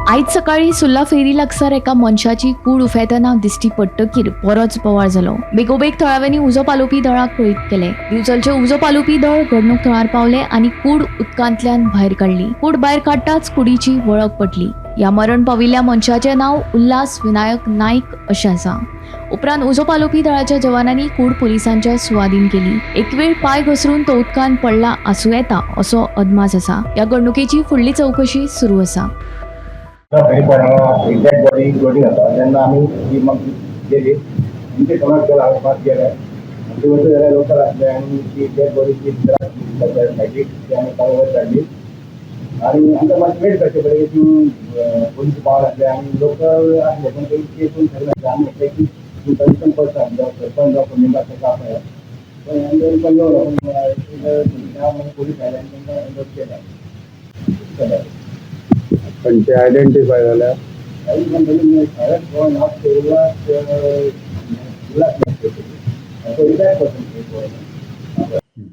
आयज सकाळी सुर्ला फेरी लागसार एका मनशाची कूड उफेतना दिश्टी पडटकीर बरोच बोवाळ जालो. बेगोबेग थळाव्यांनी उजो पालोवपी दळाक कळीत केले. दिवचलचे उजो पालोवपी दळ घडणूक थळार पावले आनी कूड उदकांतल्यान भायर काडली. कूड भायर काडटाच कुडीची वळख पटली. ह्या मरण पाविल्ल्या मनशाचें नांव उल्हास विनायक नाईक अशें आसा. उपरांत उजो पालोवपी दळाच्या जवानांनी कूड पुलिसांच्या सुवादीन केली. एक वेळ पाय घसरून तो उदकांत पडला आसूं येता असो अदमास आसा. ह्या घडणुकेची फुडली चवकशी सुरू आसा. डेड बॉडी लोडिंग होता तेन्ना आमी मग गेली आमचे कोणाक केला हांव गेले ती वस्तू जाल्यार लोकल आसले आनी ती डेड बॉडीची सायडीक ती आमी काडून काडली आनी आमकां मातशें वेट करचें पडलें की पोलीस पावल आसले आनी लोकल आसले पूण ते केसून सगळे आमी म्हटलें की कन्सर्न पर्सन सरपंच जावं कोणी ताका आपयला पण आमी पण येवलो पूण पोलीस आयले आनी तांकां अरेस्ट केला. त्यांचे आयडेंटिफाय झाल्या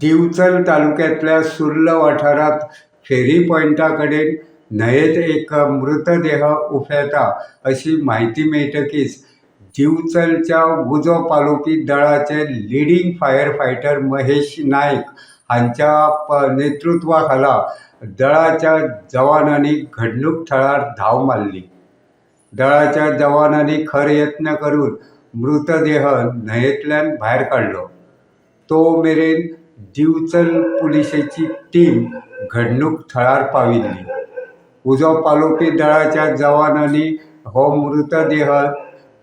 दिवचल तालुक्यातल्या सुर्ला वाठारात फेरी पॉइंटा कडेन न्हंयेत एक मृतदेह उफेता अशी माहिती मेळटकीच दिवचलच्या उजो पालोवपी दळाचे leading firefighter Mahesh Naik हांच्या नेतृत्वाखाला दळाच्या जवानांनी घडणूक थळार धांव मारली. दळाच्या जवानांनी खर यत्न करून मृतदेह न्हंयेंतल्यान भायर काडलो. तो मेरेन दिवचल पुलिशेची टीम घडणूक थळार पाविल्ली. उजो पालोवपी दळाच्या जवानांनी हो मृतदेह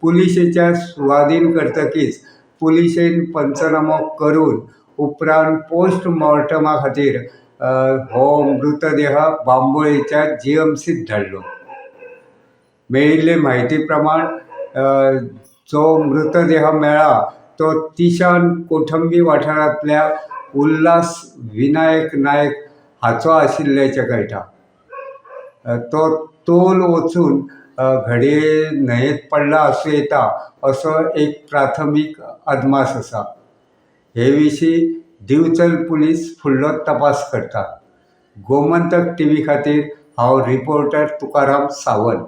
पुलिशेच्या सुवादीन करतकीच पुलिशेन पंचनामो करून उपरांत पोस्टमॉर्टमा खातीर हो मृतदेह बांबोळेच्या GMCत धाडलो. मेळिल्ले म्हायती प्रमाण जो मृतदेह मेळ्ळा तो तिशान कोठंबी वाठारांतल्या उल्हास विनायक नायक हाचो आशिल्ल्याचें कळटा. तो तोल वचून घडये न्हंयेत पडला आसूं येता असो एक प्राथमीक अदमास आसा. हे विशीं दिवचल पुलीस फुडलो तपास करता. गोमंतक TV खातीर हांव रिपोर्टर तुकाराम सावंत.